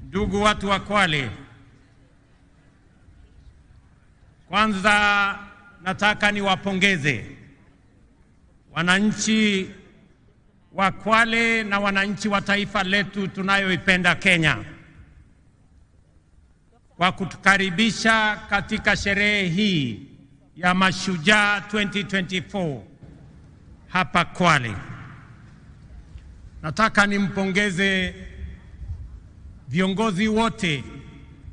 Ndugu watu wa Kwale, kwanza nataka niwapongeze wananchi wa Kwale na wananchi wa taifa letu tunayoipenda Kenya kwa kutukaribisha katika sherehe hii ya Mashujaa 2024 hapa Kwale. Nataka nimpongeze viongozi wote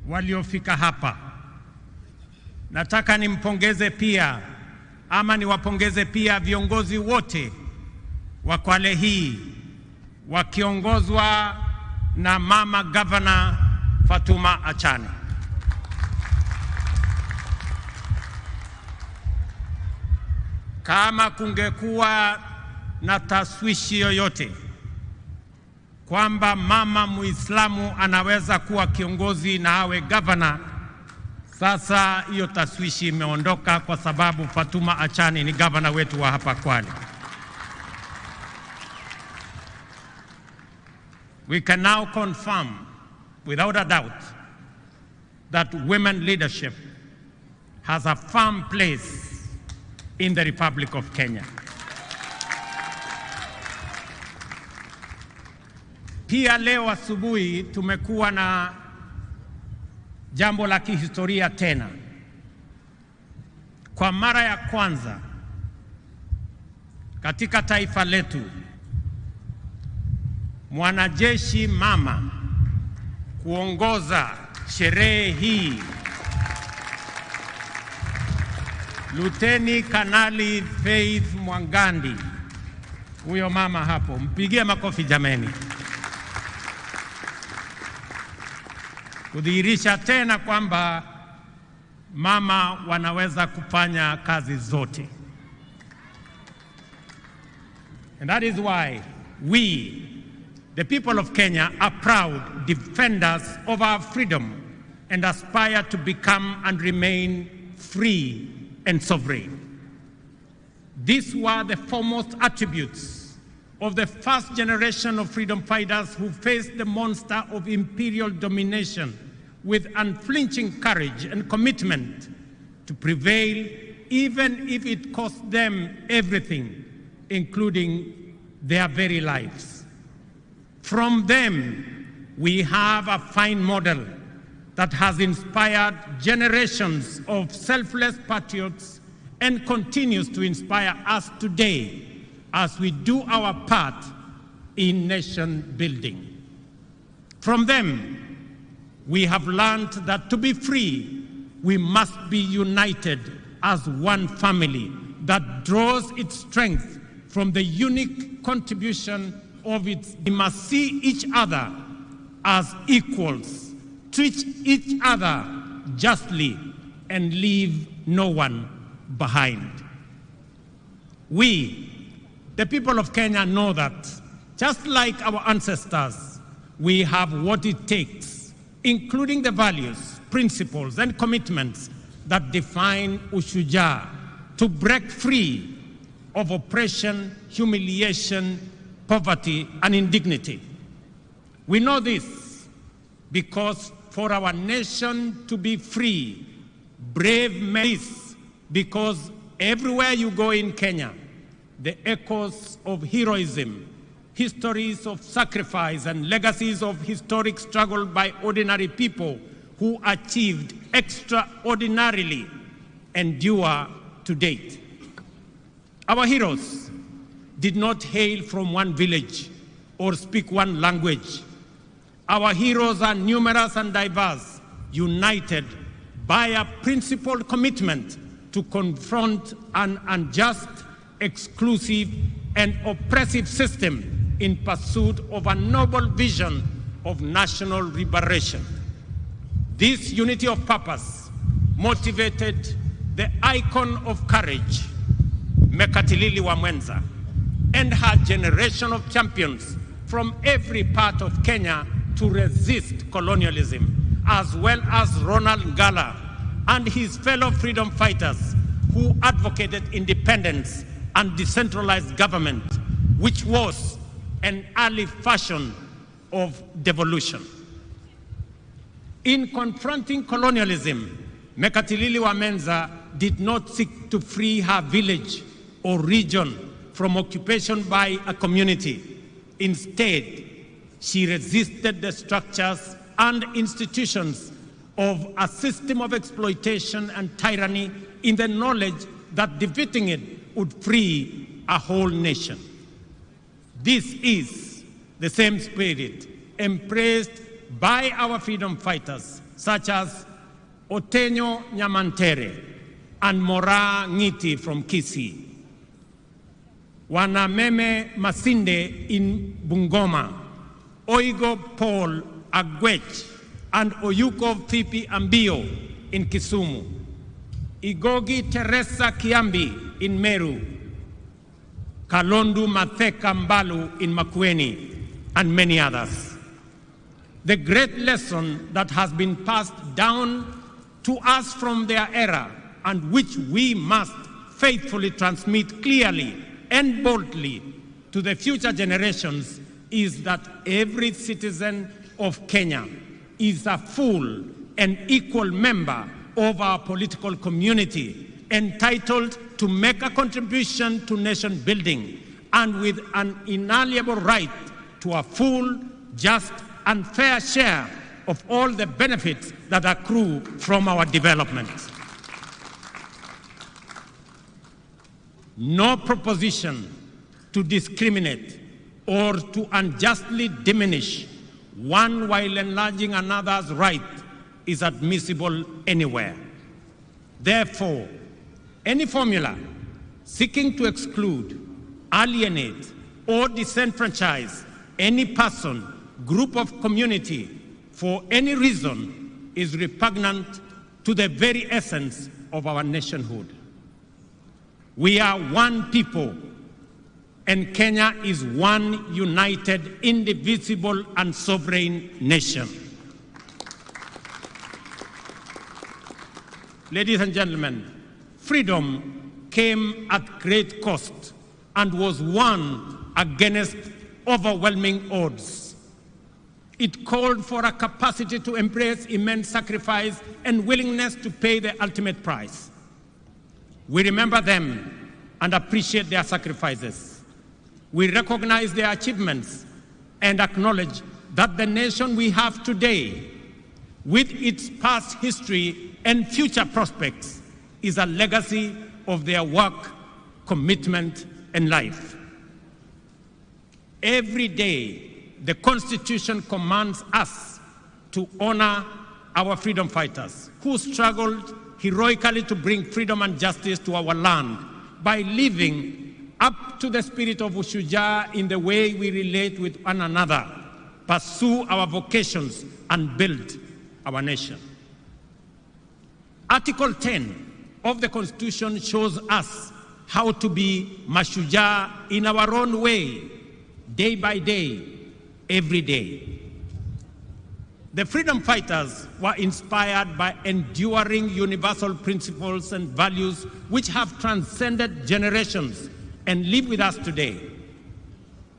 waliofika hapa. Nataka niwapongeze pia viongozi wote wa Kwale hii wakiongozwa na Mama Governor Fatuma Achane. Kama kungekuwa na taswishi yoyote kwamba mama Muislamu anaweza kuwa kiongozi na awe governor, sasa hiyo taswishi imeondoka, kwa sababu Fatuma Achane ni governor wetu wa hapa Kwale. We can now confirm without a doubt that women leadership has a firm place in the Republic of Kenya. Pia leo asubuhi tumekuwa na jambo la kihistoria tena. Kwa mara ya kwanza katika taifa letu, mwanajeshi mama kuongoza sherehe hii, Luteni Kanali Faith Mwangandi. Huyo mama hapo, mpigie makofi jameni. Kudhihirisha tena kwamba mama wanaweza kufanya kazi zote. And that is why we, the people of Kenya, are proud defenders of our freedom and aspire to become and remain free and sovereign. These were the foremost attributes of the first generation of freedom fighters who faced the monster of imperial domination with unflinching courage and commitment to prevail, even if it cost them everything, including their very lives. From them, we have a fine model that has inspired generations of selfless patriots and continues to inspire us today as we do our part in nation building. From them, we have learned that to be free, we must be united as one family that draws its strength from the unique contribution of its. We must see each other as equals, treat each other justly, and leave no one behind. We, the people of Kenya, know that just like our ancestors, we have what it takes, including the values, principles, and commitments that define Ushujaa, to break free of oppression, humiliation, poverty, and indignity. We know this because for our nation to be free, brave men, because everywhere you go in Kenya, the echoes of heroism, histories of sacrifice, and legacies of historic struggle by ordinary people who achieved extraordinarily endure to date. Our heroes did not hail from one village or speak one language. Our heroes are numerous and diverse, united by a principled commitment to confront an unjust, exclusive, and oppressive system in pursuit of a noble vision of national liberation. This unity of purpose motivated the icon of courage, Mekatilili wa Mwenza, and her generation of champions from every part of Kenya to resist colonialism, as well as Ronald Ngala and his fellow freedom fighters who advocated independence and decentralized government, which was an early fashion of devolution. In confronting colonialism, Mekatilili Wamenza did not seek to free her village or region from occupation by a community. Instead, she resisted the structures and institutions of a system of exploitation and tyranny in the knowledge that defeating it would free a whole nation. This is the same spirit embraced by our freedom fighters, such as Otenyo Nyamantere and Mora Ngiti from Kisii, Wanameme Masinde in Bungoma, Oigo Paul Agwech and Oyuko Fipi Ambio in Kisumu, Igogi Teresa Kiambi in Meru, Kalondu Matheka Mbalu in Makueni, and many others. The great lesson that has been passed down to us from their era, and which we must faithfully transmit clearly and boldly to the future generations, is that every citizen of Kenya is a full and equal member of our political community, entitled to make a contribution to nation building, and with an inalienable right to a full, just, and fair share of all the benefits that accrue from our development. No proposition to discriminate or to unjustly diminish one while enlarging another's right is admissible anywhere. Therefore, any formula seeking to exclude, alienate, or disenfranchise any person, group of community for any reason is repugnant to the very essence of our nationhood. We are one people, and Kenya is one united, indivisible, and sovereign nation. Ladies and gentlemen, freedom came at great cost and was won against overwhelming odds. It called for a capacity to embrace immense sacrifice and willingness to pay the ultimate price. We remember them and appreciate their sacrifices. We recognize their achievements and acknowledge that the nation we have today, with its past history and future prospects, is a legacy of their work, commitment, and life. Every day, the Constitution commands us to honor our freedom fighters who struggled heroically to bring freedom and justice to our land by living up to the spirit of Ushujaa in the way we relate with one another, pursue our vocations, and build our nation. Article 10 of the Constitution shows us how to be Mashujaa in our own way, day by day, every day. The freedom fighters were inspired by enduring universal principles and values which have transcended generations and live with us today.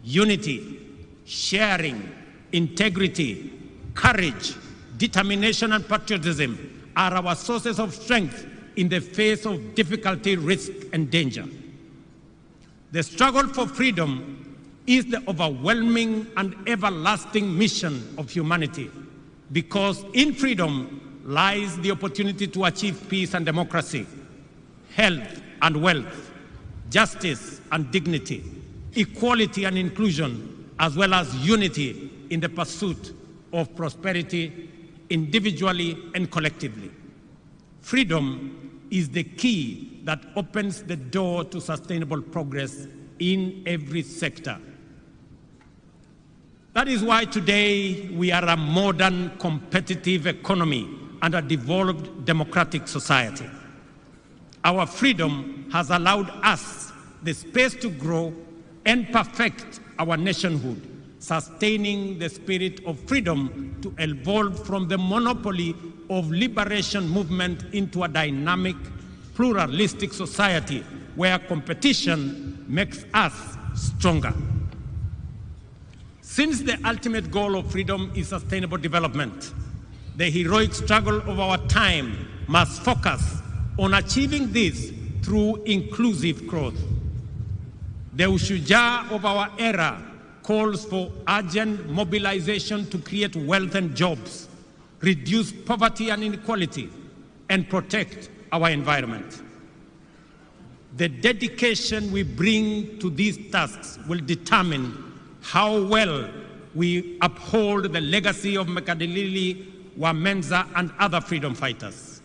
Unity, sharing, integrity, courage, determination, and patriotism are our sources of strength in the face of difficulty, risk, and danger. The struggle for freedom is the overwhelming and everlasting mission of humanity, because in freedom lies the opportunity to achieve peace and democracy, health and wealth, justice and dignity, equality and inclusion, as well as unity in the pursuit of prosperity individually and collectively. Freedom is the key that opens the door to sustainable progress in every sector. That is why today we are a modern, competitive economy and a devolved democratic society. Our freedom has allowed us the space to grow and perfect our nationhood, sustaining the spirit of freedom to evolve from the monopoly of liberation movement into a dynamic, pluralistic society where competition makes us stronger. Since the ultimate goal of freedom is sustainable development, The heroic struggle of our time must focus on achieving this through inclusive growth. The Ushujaa of our era calls for urgent mobilization to create wealth and jobs, reduce poverty and inequality, and protect our environment. The dedication we bring to these tasks will determine how well we uphold the legacy of Mekadilili, Wamenza, and other freedom fighters.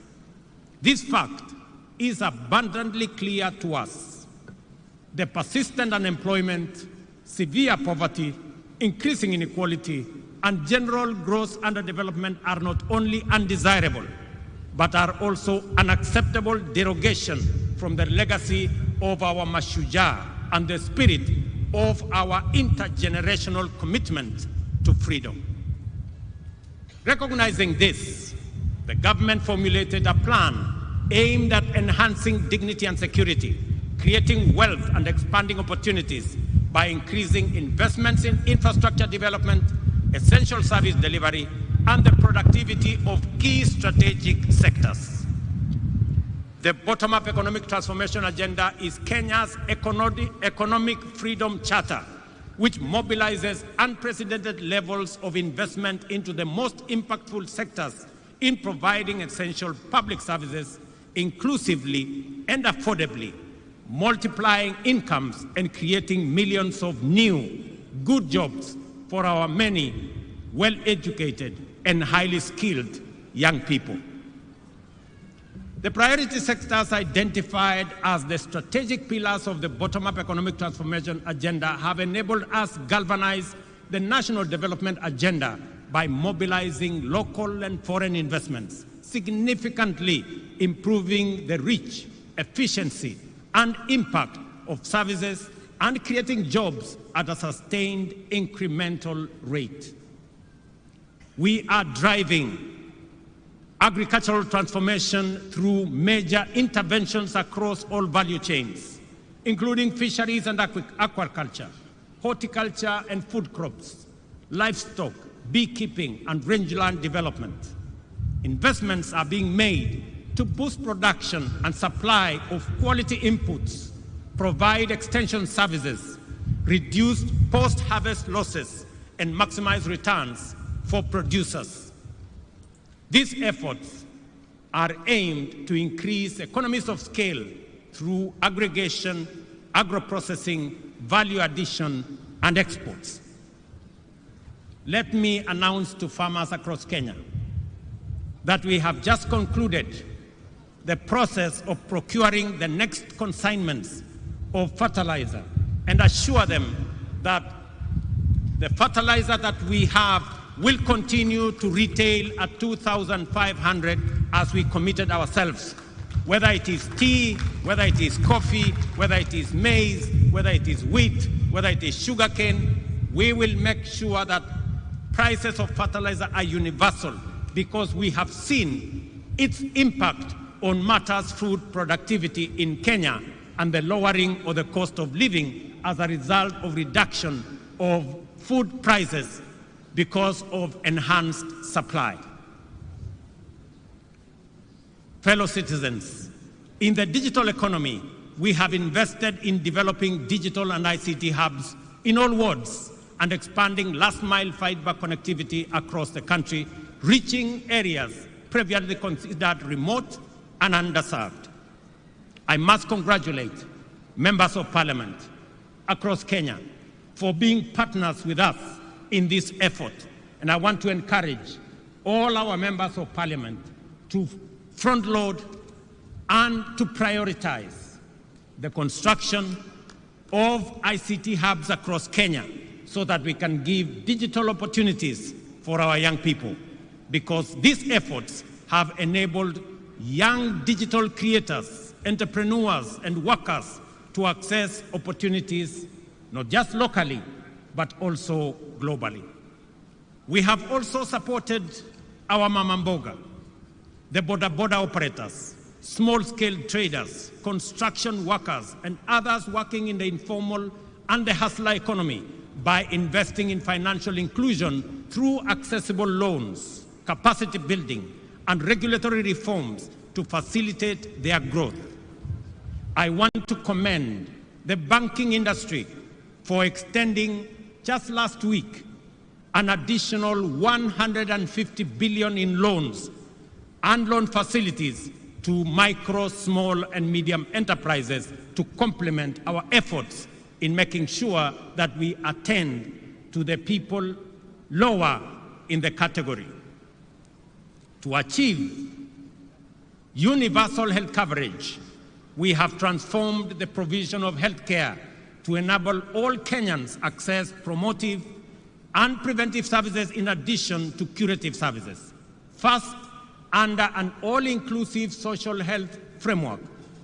This fact is abundantly clear to us. The persistent unemployment, severe poverty, increasing inequality, and general gross underdevelopment are not only undesirable, but are also unacceptable derogation from the legacy of our Mashujaa and the spirit of our intergenerational commitment to freedom. Recognizing this, the government formulated a plan aimed at enhancing dignity and security, creating wealth and expanding opportunities by increasing investments in infrastructure development, essential service delivery, and the productivity of key strategic sectors. The bottom-up economic transformation agenda is Kenya's economic freedom charter, which mobilizes unprecedented levels of investment into the most impactful sectors in providing essential public services inclusively and affordably, multiplying incomes and creating millions of new, good jobs for our many well-educated and highly skilled young people. The priority sectors identified as the strategic pillars of the bottom-up economic transformation agenda have enabled us to galvanize the national development agenda by mobilizing local and foreign investments, significantly improving the reach, efficiency, and impact of services and creating jobs at a sustained incremental rate. We are driving agricultural transformation through major interventions across all value chains, including fisheries and aquaculture, horticulture and food crops, livestock, beekeeping, and rangeland development. Investments are being made to boost production and supply of quality inputs, provide extension services, reduce post-harvest losses, and maximize returns for producers. These efforts are aimed to increase economies of scale through aggregation, agro-processing, value addition, and exports. Let me announce to farmers across Kenya that we have just concluded the process of procuring the next consignments of fertilizer and assure them that the fertilizer that we have will continue to retail at 2,500 as we committed ourselves, whether it is tea, whether it is coffee, whether it is maize, whether it is wheat, whether it is sugarcane. We will make sure that prices of fertilizer are universal because we have seen its impact on matters food productivity in Kenya and the lowering of the cost of living as a result of reduction of food prices because of enhanced supply. Fellow citizens, in the digital economy, we have invested in developing digital and ICT hubs in all wards and expanding last-mile fiber connectivity across the country, reaching areas previously considered remote and underserved. I must congratulate members of parliament across Kenya for being partners with us in this effort. And I want to encourage all our members of parliament to front-load and to prioritize the construction of ICT hubs across Kenya so that we can give digital opportunities for our young people, because these efforts have enabled young digital creators, entrepreneurs, and workers to access opportunities not just locally, but also globally. We have also supported our mama mboga, the boda operators, small-scale traders, construction workers, and others working in the informal and the hustler economy by investing in financial inclusion through accessible loans, capacity building, and regulatory reforms to facilitate their growth. I want to commend the banking industry for extending, just last week, an additional 150 billion in loans and loan facilities to micro, small, and medium enterprises to complement our efforts in making sure that we attend to the people lower in the category. To achieve universal health coverage, we have transformed the provision of health care to enable all Kenyans access promotive and preventive services in addition to curative services. First, under an all-inclusive social health framework,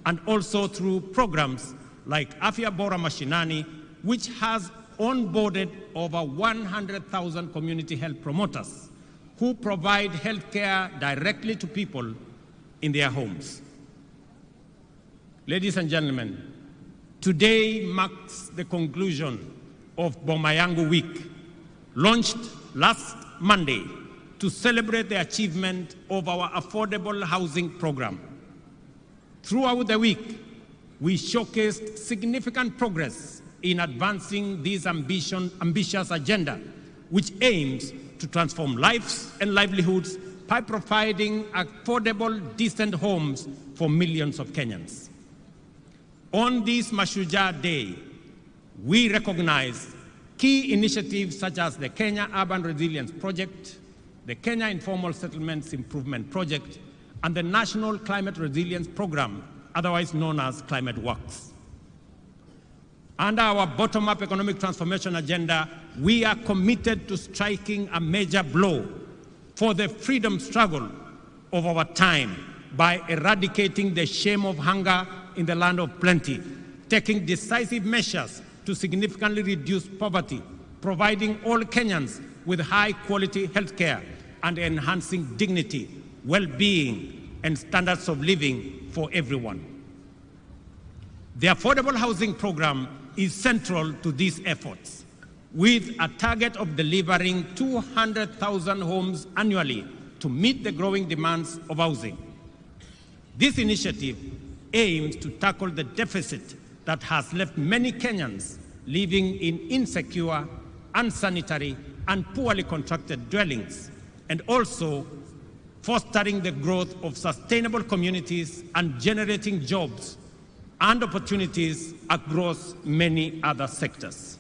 and also through programs like Afya Bora Mashinani, which has onboarded over 100,000 community health promoters who provide health care directly to people in their homes. Ladies and gentlemen, today marks the conclusion of Boma Yangu Week, launched last Monday to celebrate the achievement of our affordable housing program. Throughout the week, we showcased significant progress in advancing this ambitious agenda, which aims to transform lives and livelihoods by providing affordable, decent homes for millions of Kenyans. On this Mashujaa Day, we recognize key initiatives such as the Kenya Urban Resilience Project, the Kenya Informal Settlements Improvement Project, and the National Climate Resilience Program, otherwise known as Climate Works. Under our bottom-up economic transformation agenda, we are committed to striking a major blow for the freedom struggle of our time by eradicating the shame of hunger in the land of plenty, taking decisive measures to significantly reduce poverty, providing all Kenyans with high-quality health care, and enhancing dignity, well-being, and standards of living for everyone. The Affordable Housing Program is central to these efforts, with a target of delivering 200,000 homes annually to meet the growing demands of housing. This initiative aims to tackle the deficit that has left many Kenyans living in insecure, unsanitary, and poorly constructed dwellings, and also fostering the growth of sustainable communities and generating jobs and opportunities across many other sectors.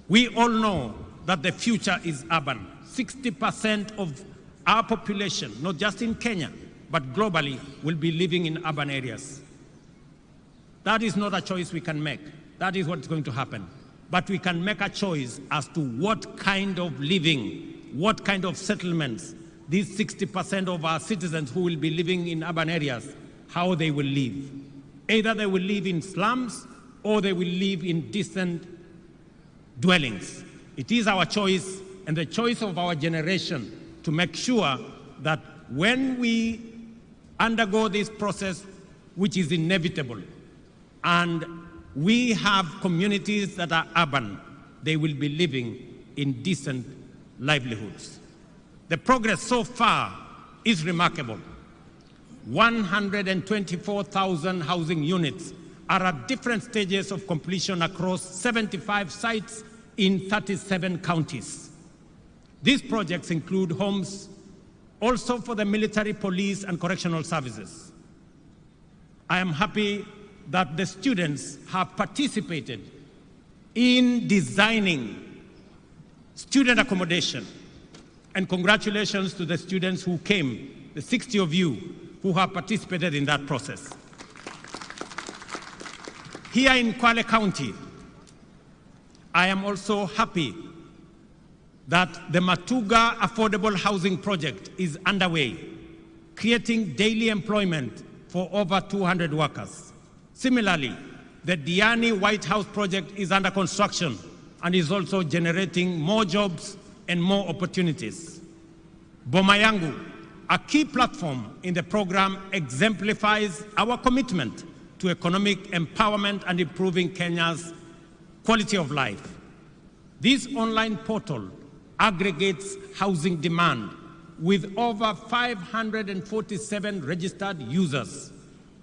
We all know that the future is urban. 60% of our population, not just in Kenya, but globally, will be living in urban areas. That is not a choice we can make. That is what's going to happen. But we can make a choice as to what kind of living, what kind of settlements these 60% of our citizens who will be living in urban areas, how they will live. Either they will live in slums or they will live in decent dwellings. It is our choice and the choice of our generation to make sure that when we undergo this process, which is inevitable, and we have communities that are urban, they will be living in decent livelihoods. The progress so far is remarkable. 124,000 housing units are at different stages of completion across 75 sites in 37 counties. These projects include homes also for the military, police, and correctional services. I am happy that the students have participated in designing student accommodation. And congratulations to the students who came, the 60 of you who have participated in that process. Here in Kwale County, I am also happy that the Matuga Affordable Housing Project is underway, creating daily employment for over 200 workers. Similarly, the Diani White House project is under construction and is also generating more jobs and more opportunities. Boma Yangu, a key platform in the program, exemplifies our commitment to economic empowerment and improving Kenya's quality of life. This online portal aggregates housing demand with over 547 registered users,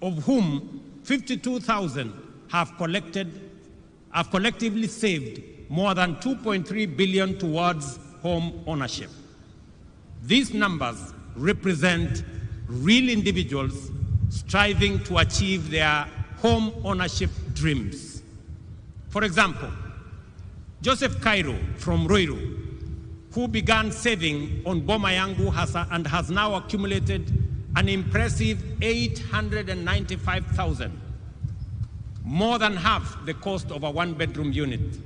of whom 52,000 have collectively saved more than 2.3 billion towards home ownership. These numbers represent real individuals striving to achieve their home ownership dreams. For example, Joseph Cairo from Ruiru, who began saving on Boma Yangu and has now accumulated an impressive 895,000, more than half the cost of a one-bedroom unit.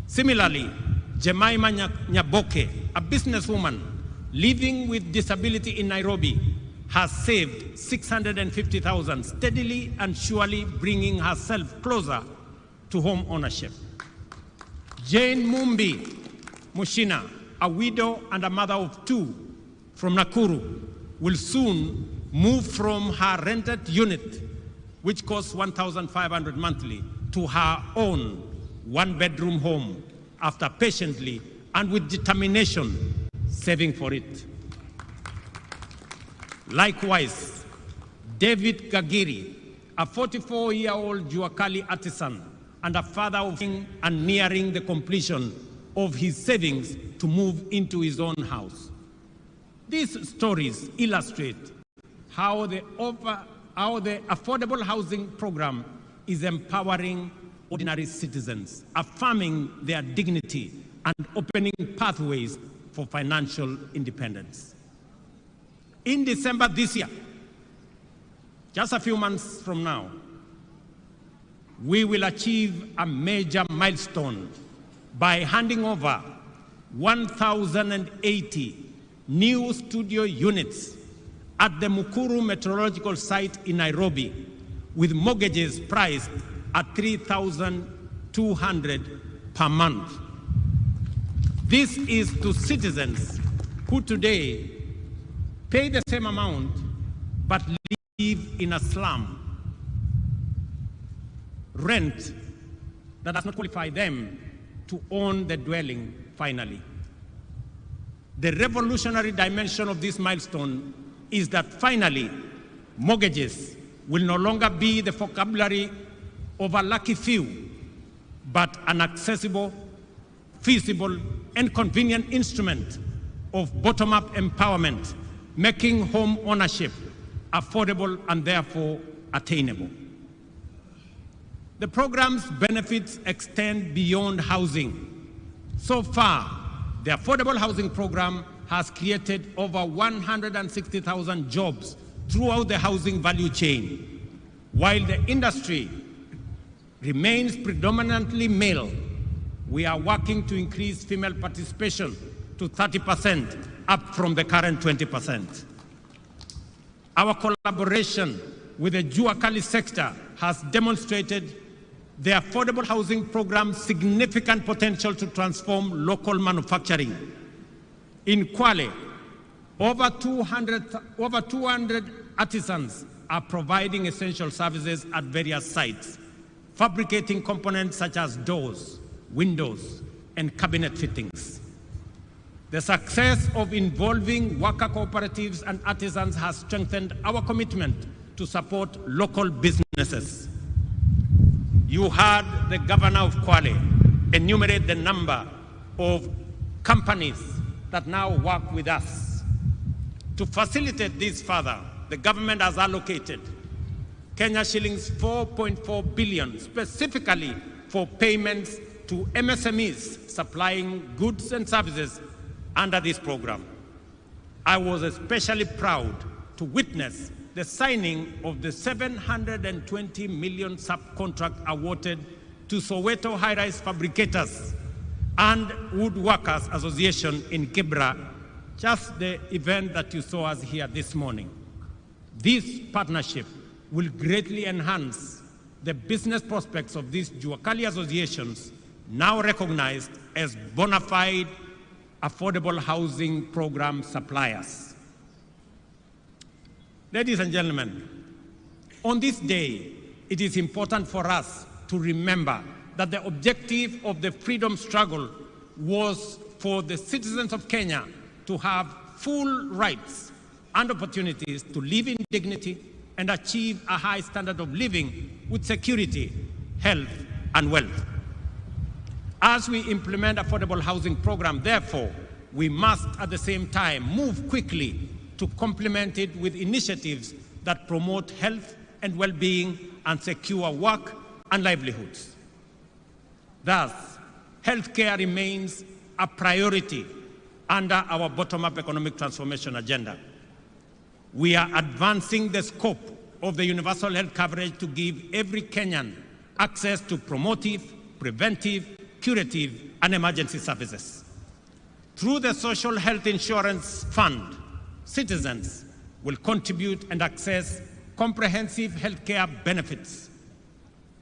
Similarly, Jemima Nyaboke, a businesswoman living with disability in Nairobi, has saved 650,000, steadily and surely bringing herself closer to home ownership. Jane Mumbi Mushina, a widow and a mother of two from Nakuru, will soon move from her rented unit, which costs 1,500 monthly, to her own one-bedroom home after patiently and with determination saving for it. Likewise, David Gagiri, a 44-year-old Juakali artisan and a father of and nearing the completion of his savings to move into his own house. These stories illustrate how the affordable housing program is empowering ordinary citizens, affirming their dignity and opening pathways for financial independence. In December this year, just a few months from now, we will achieve a major milestone by handing over 1,080 new studio units at the Mukuru Meteorological Site in Nairobi, with mortgages priced at 3,200 per month. This is to citizens who today pay the same amount but live in a slum. Rent that does not qualify them to own the dwelling finally. The revolutionary dimension of this milestone is that finally mortgages will no longer be the vocabulary of a lucky few, but an accessible, feasible, and convenient instrument of bottom-up empowerment, making home ownership affordable and therefore attainable. The program's benefits extend beyond housing. So far, the affordable housing program has created over 160,000 jobs throughout the housing value chain. While the industry remains predominantly male, we are working to increase female participation to 30%, up from the current 20%. Our collaboration with the Juakali sector has demonstrated the affordable housing program's significant potential to transform local manufacturing. In Kwale, over 200 artisans are providing essential services at various sites, fabricating components such as doors, windows, and cabinet fittings. The success of involving worker cooperatives and artisans has strengthened our commitment to support local businesses. You heard the governor of Kwale enumerate the number of companies that now work with us. To facilitate this further, the government has allocated Kenya shillings 4.4 billion specifically for payments to MSMEs supplying goods and services under this program. I was especially proud to witness the signing of the 720 million subcontract awarded to Soweto High-Rise Fabricators and Woodworkers Association in Kibra, just the event that you saw us here this morning. This partnership will greatly enhance the business prospects of these Juakali associations, now recognized as bona fide affordable housing program suppliers. Ladies and gentlemen, on this day, it is important for us to remember that the objective of the freedom struggle was for the citizens of Kenya to have full rights and opportunities to live in dignity and achieve a high standard of living with security, health, and wealth. As we implement affordable housing program, therefore, we must at the same time move quickly to complement it with initiatives that promote health and well-being and secure work and livelihoods. Thus, healthcare remains a priority under our bottom-up economic transformation agenda. We are advancing the scope of the universal health coverage to give every Kenyan access to promotive, preventive, curative, and emergency services. Through the Social Health Insurance Fund, citizens will contribute and access comprehensive healthcare benefits,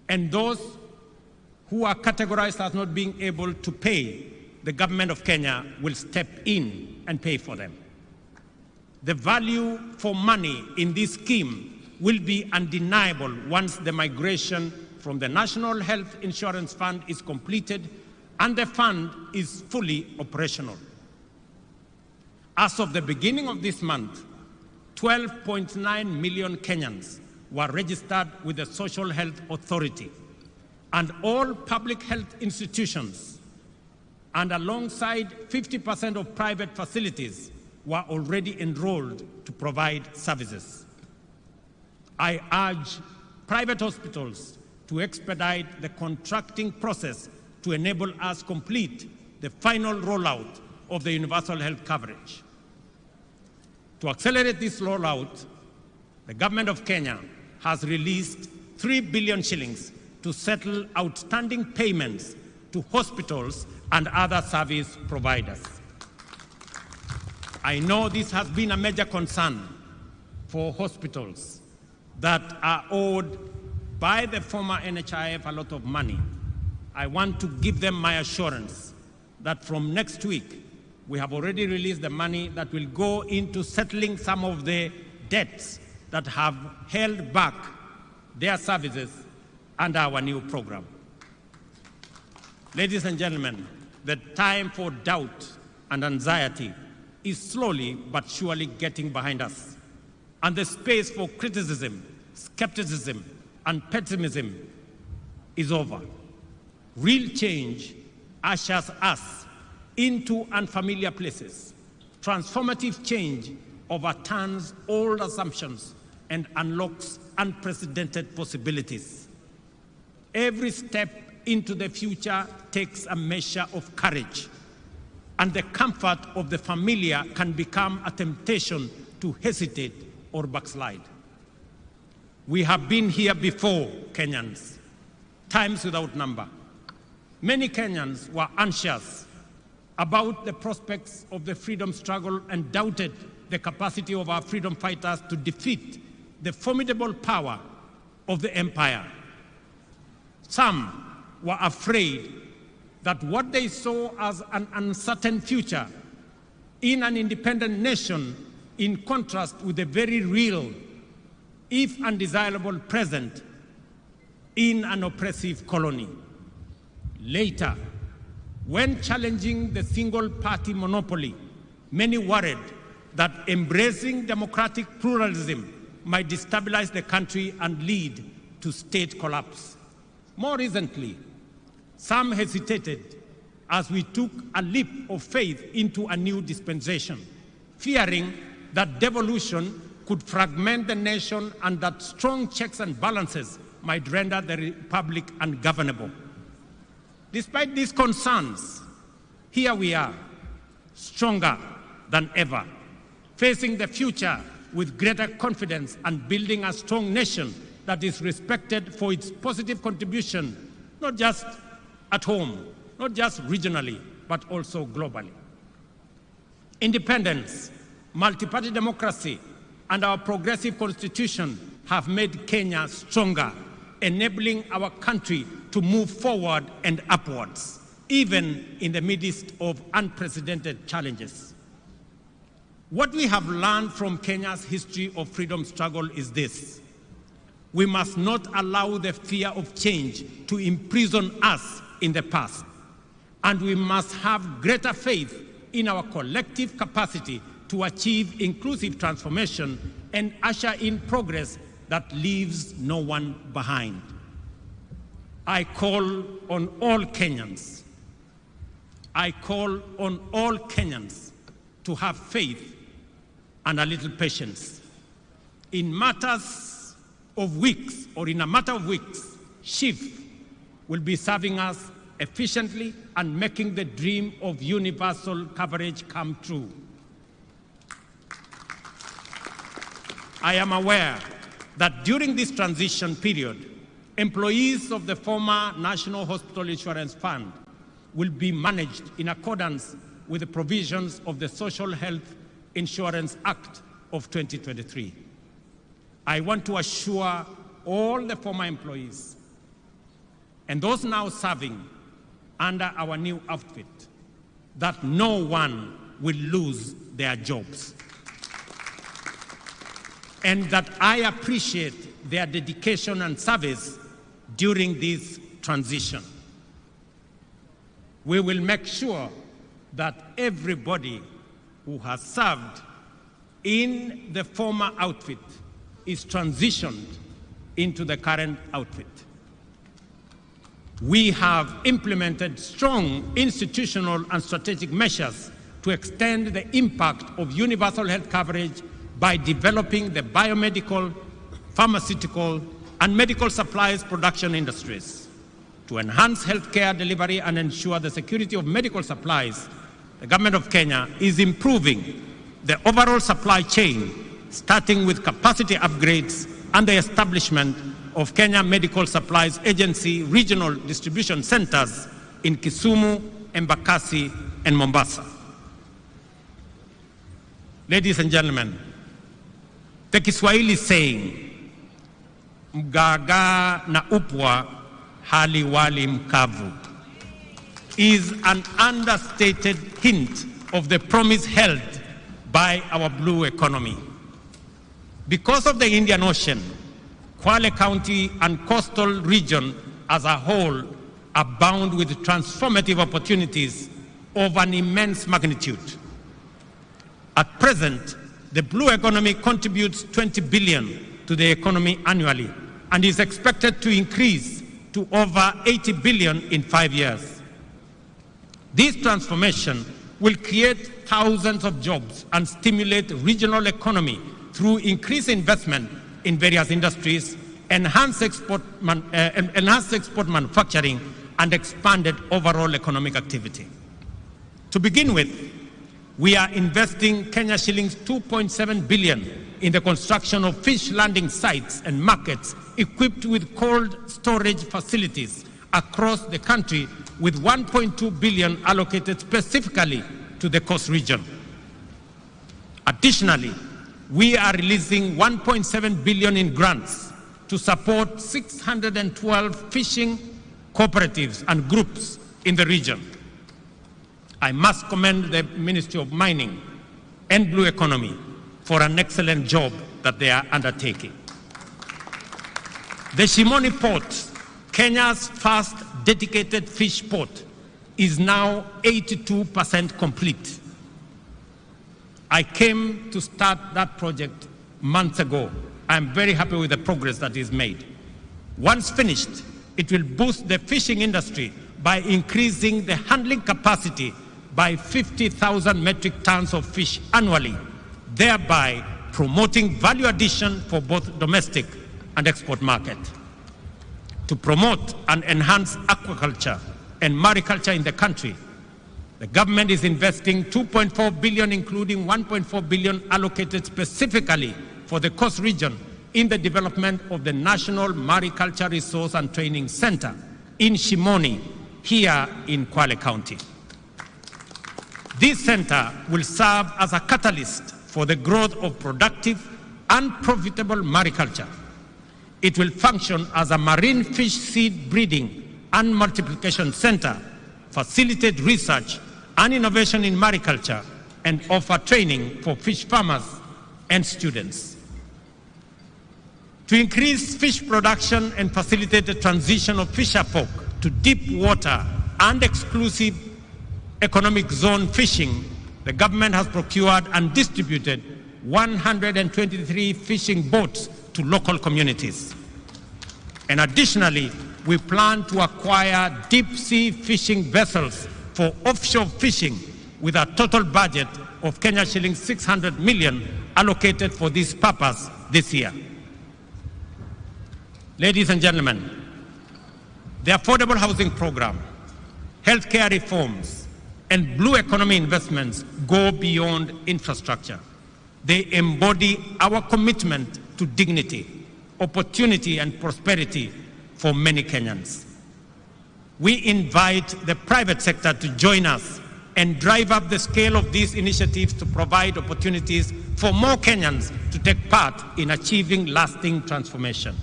and those who are categorized as not being able to pay, the government of Kenya will step in and pay for them. The value for money in this scheme will be undeniable once the migration from the National Health Insurance Fund is completed and the fund is fully operational. As of the beginning of this month, 12.9 million Kenyans were registered with the Social Health Authority, and all public health institutions, and alongside 50% of private facilities, were already enrolled to provide services. I urge private hospitals to expedite the contracting process to enable us complete the final rollout of the universal health coverage. To accelerate this rollout, the government of Kenya has released 3 billion shillings to settle outstanding payments to hospitals and other service providers. I know this has been a major concern for hospitals that are owed by the former NHIF a lot of money. I want to give them my assurance that from next week, we have already released the money that will go into settling some of the debts that have held back their services under our new program. Ladies and gentlemen, the time for doubt and anxiety is slowly but surely getting behind us, and the space for criticism, skepticism, and pessimism is over. Real change ushers us into unfamiliar places. Transformative change overturns old assumptions and unlocks unprecedented possibilities. Every step into the future takes a measure of courage, and the comfort of the familiar can become a temptation to hesitate or backslide. We have been here before, Kenyans, times without number. Many Kenyans were anxious about the prospects of the freedom struggle and doubted the capacity of our freedom fighters to defeat the formidable power of the empire. Some were afraid that what they saw as an uncertain future in an independent nation, in contrast with the very real, if undesirable, present in an oppressive colony. Later, when challenging the single-party monopoly, many worried that embracing democratic pluralism might destabilize the country and lead to state collapse. More recently, some hesitated as we took a leap of faith into a new dispensation, fearing that devolution could fragment the nation and that strong checks and balances might render the republic ungovernable. Despite these concerns, here we are, stronger than ever, facing the future with greater confidence and building a strong nation that is respected for its positive contribution, not just at home, not just regionally, but also globally. Independence, multi-party democracy, and our progressive constitution have made Kenya stronger, enabling our country to move forward and upwards, even in the midst of unprecedented challenges. What we have learned from Kenya's history of freedom struggle is this: we must not allow the fear of change to imprison us in the past, and we must have greater faith in our collective capacity to achieve inclusive transformation and usher in progress that leaves no one behind. I call on all Kenyans. I call on all Kenyans to have faith and a little patience. In matters of weeks, or in a matter of weeks, SHIF will be serving us efficiently and making the dream of universal coverage come true. I am aware that during this transition period, employees of the former National Hospital Insurance Fund will be managed in accordance with the provisions of the Social Health Insurance Act of 2023. I want to assure all the former employees and those now serving under our new outfit that no one will lose their jobs, and that I appreciate their dedication and service during this transition. We will make sure that everybody who has served in the former outfit is transitioned into the current outfit. We have implemented strong institutional and strategic measures to extend the impact of universal health coverage by developing the biomedical, pharmaceutical, and medical supplies production industries. To enhance healthcare delivery and ensure the security of medical supplies, the government of Kenya is improving the overall supply chain, starting with capacity upgrades and the establishment of Kenya Medical Supplies Agency regional distribution centers in Kisumu, Embakasi, and Mombasa. Ladies and gentlemen, the Kiswahili saying, mgaga na upwa hali wali mkavu, is an understated hint of the promise held by our blue economy. Because of the Indian Ocean, Kwale County and coastal region as a whole abound with transformative opportunities of an immense magnitude. At present, the blue economy contributes 20 billion to the economy annually and is expected to increase to over 80 billion in 5 years. This transformation will create thousands of jobs and stimulate regional economy through increased investment in various industries, enhanced export manufacturing, and expanded overall economic activity. To begin with, we are investing Kenya shillings 2.7 billion in the construction of fish landing sites and markets equipped with cold storage facilities across the country, with 1.2 billion allocated specifically to the coast region. Additionally, we are releasing 1.7 billion in grants to support 612 fishing cooperatives and groups in the region. I must commend the Ministry of Mining and Blue Economy for an excellent job that they are undertaking. The Shimoni Port, Kenya's first dedicated fish port, is now 82% complete. I came to start that project months ago. I'm very happy with the progress that is made. Once finished, it will boost the fishing industry by increasing the handling capacity by 50,000 metric tons of fish annually, thereby promoting value addition for both domestic and export market. To promote and enhance aquaculture and mariculture in the country, the government is investing 2.4 billion, including 1.4 billion allocated specifically for the coast region in the development of the National Mariculture Resource and Training Center in Shimoni, here in Kwale County. This center will serve as a catalyst for the growth of productive and profitable mariculture. It will function as a marine fish seed breeding and multiplication center, facilitate research and innovation in mariculture, and offer training for fish farmers and students. To increase fish production and facilitate the transition of fisher folk to deep water and exclusive economic zone fishing, the government has procured and distributed 123 fishing boats to local communities. And additionally, we plan to acquire deep-sea fishing vessels for offshore fishing with a total budget of Kenya shillings 600 million allocated for this purpose this year. Ladies and gentlemen, the affordable housing program, healthcare reforms, and blue economy investments go beyond infrastructure. They embody our commitment to dignity, opportunity, and prosperity for many Kenyans. We invite the private sector to join us and drive up the scale of these initiatives to provide opportunities for more Kenyans to take part in achieving lasting transformation.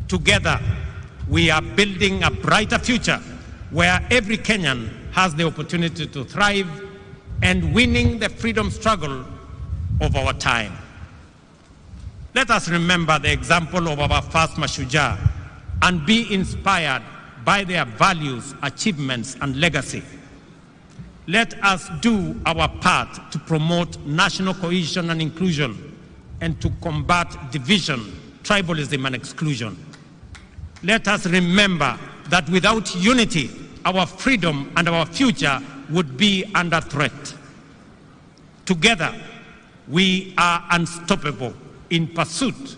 Together, we are building a brighter future where every Kenyan has the opportunity to thrive and winning the freedom struggle of our time. Let us remember the example of our first Mashujaa and be inspired by their values, achievements, and legacy. Let us do our part to promote national cohesion and inclusion and to combat division, tribalism, and exclusion. Let us remember that without unity, our freedom and our future would be under threat. Together, we are unstoppable in pursuit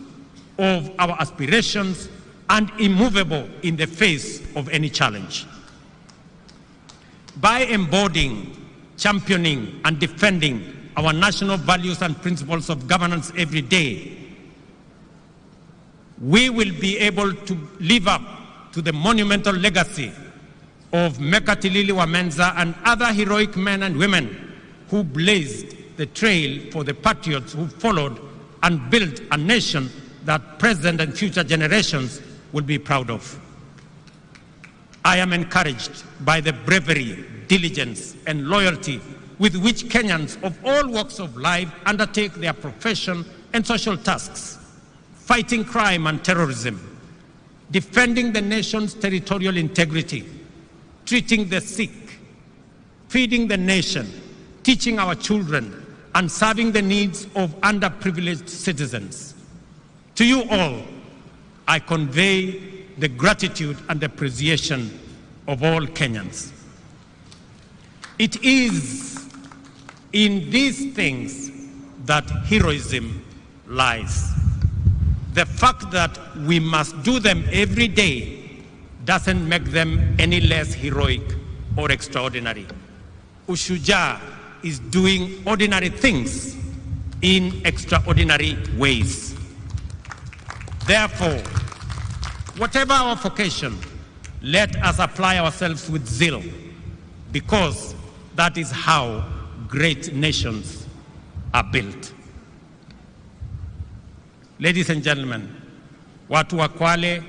of our aspirations and immovable in the face of any challenge. By embodying, championing, and defending our national values and principles of governance every day, we will be able to live up to the monumental legacy of Mekatilili Wamenza and other heroic men and women who blazed the trail for the patriots who followed and built a nation that present and future generations will be proud of. I am encouraged by the bravery, diligence, and loyalty with which Kenyans of all walks of life undertake their profession and social tasks, fighting crime and terrorism, defending the nation's territorial integrity, treating the sick, feeding the nation, teaching our children, and serving the needs of underprivileged citizens. To you all, I convey the gratitude and appreciation of all Kenyans. It is in these things that heroism lies. The fact that we must do them every day doesn't make them any less heroic or extraordinary. Ushujaa is doing ordinary things in extraordinary ways. Therefore, whatever our vocation, let us apply ourselves with zeal, because that is how great nations are built. Ladies and gentlemen, watu wa Kwale,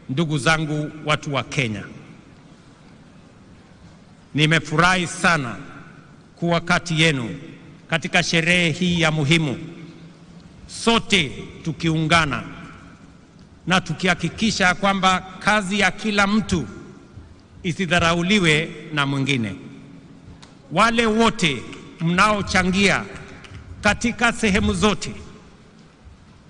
ndugu zangu watu wa Kenya, nimefurahi sana kuwa kati yenu katika sherehe hii ya muhimu, sote tukiungana na tukihakikisha kwamba kazi ya kila mtu isidharauliwe na mwingine. Wale wote mnaochangia katika sehemu zote,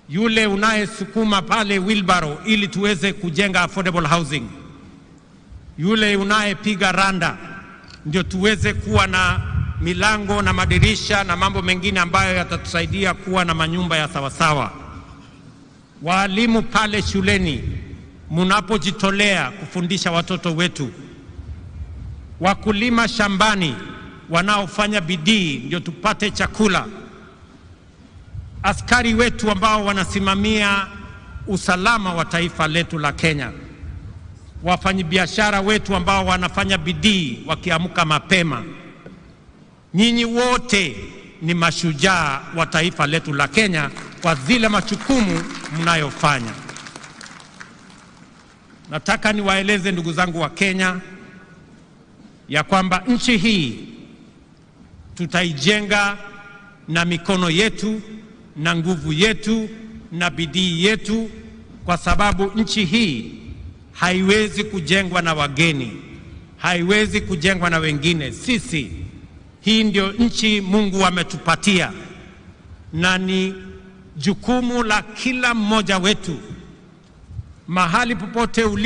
yule unayesukuma pale wheelbarrow ili tuweze kujenga affordable housing, yule unayepiga randa ndio tuweze kuwa na milango na madirisha na mambo mengine ambayo yatatusaidia kuwa na manyumba ya sawasawa. Walimu pale shuleni mnapojitolea kufundisha watoto wetu, wakulima shambani wanaofanya bidii ndio tupate chakula, askari wetu ambao wanasimamia usalama wa taifa letu la Kenya, wafanyabiashara wetu ambao wanafanya bidii wakiamka mapema. Nyinyi wote ni mashujaa wa taifa letu la Kenya kwa zile majukumu mnayofanya. Nataka niwaeleze ndugu zangu wa Kenya ya kwamba nchi hii tutaijenga na mikono yetu na nguvu yetu na bidii yetu, kwa sababu nchi hii haiwezi kujengwa na wageni, haiwezi kujengwa na wengine. Sisi, hii ndio nchi Mungu ametupatia, na ni jukumu la kila mmoja wetu mahali popote ulipo.